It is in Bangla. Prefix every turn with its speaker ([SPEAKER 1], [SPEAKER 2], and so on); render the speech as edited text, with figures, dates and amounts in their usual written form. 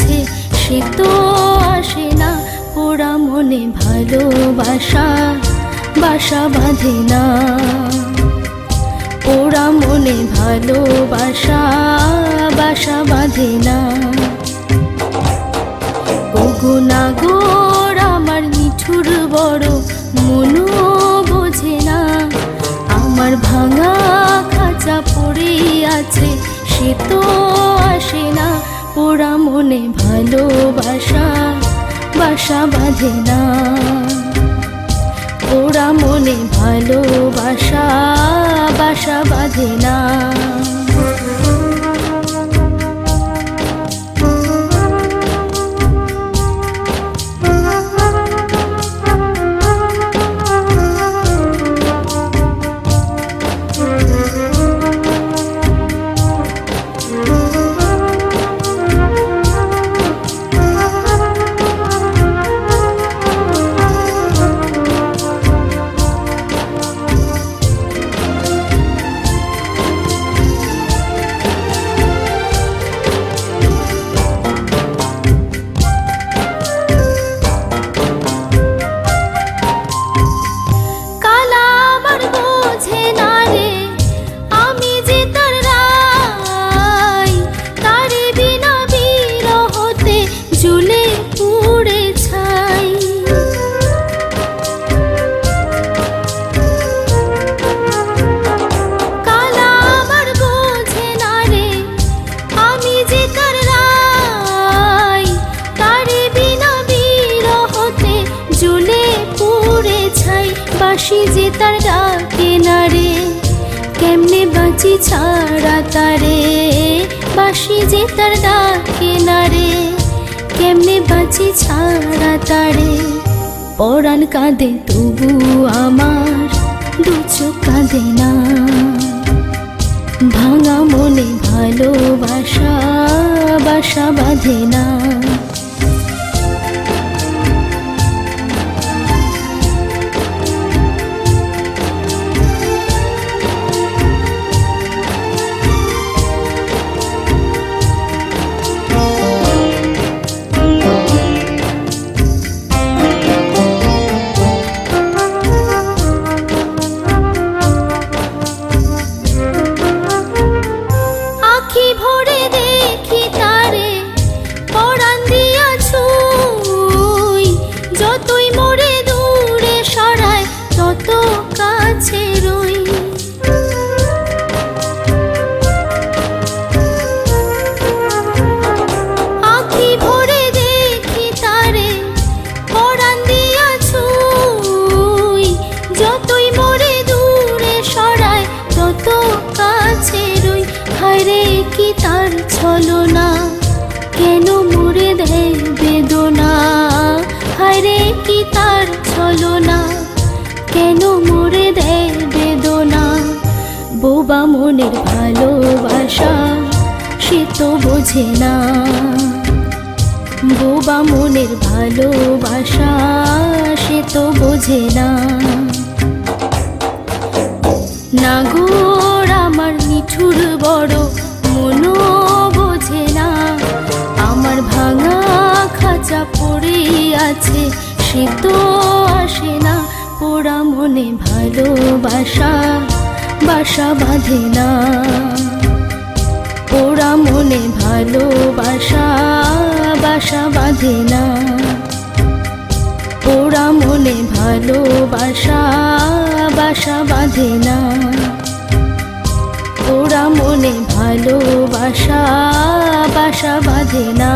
[SPEAKER 1] আছে সে তো আসে না, পোড়া মনে ভালোবাসা বাসা বাঁধে না। পোড়া মনে ভালোবাসা বাসা বাঁধে না। ওগো নাগর আমার নিঠুর বড় মনও বোঝে না, আমার ভাঙা খাঁচা পড়ে আছে সে তো আসে না, পোড়া মনে ভালোবাসা বাসা বাঁধে না। পোড়া মনে ভালোবাসা বাসা বাঁধে না। বাঁশি যে তার ডাকে না রে, কেমনে বাঁচি ছাড়া তারে। বাঁশি যে তার ডাকে না রে, কেমনে বাঁচি ছাড়া তারে। পরাণ কাঁদে তবু আমার দু চোখ কাঁদে না, ভাঙা মনে ভালোবাসা বাসা বাঁধে না। কি তার ছলনা, কেন মুড়ে দেয় বেদনা। হায়রে কি তার ছলনা, কেন মুড়ে দেয় বেদনা। বোবা মনের ভালোবাসা সে তো বোঝে না, বোবা মনের ভালোবাসা সে তো বোঝে না। নাগর আমার নিঠুর বড় মনও বোঝে না, আমার ভাঙা খাঁচা পড়ে আছে সে তো আসে না, পোড়া মনে ভালোবাসা বাসা বাঁধে না। পোড়া মনে ভালোবাসা বাসা বাঁধে না। পোড়া মনে ভালোবাসা বাসা বাঁধে না। পোড়া মনে ভালোবাসা বাসা বাঁধে না।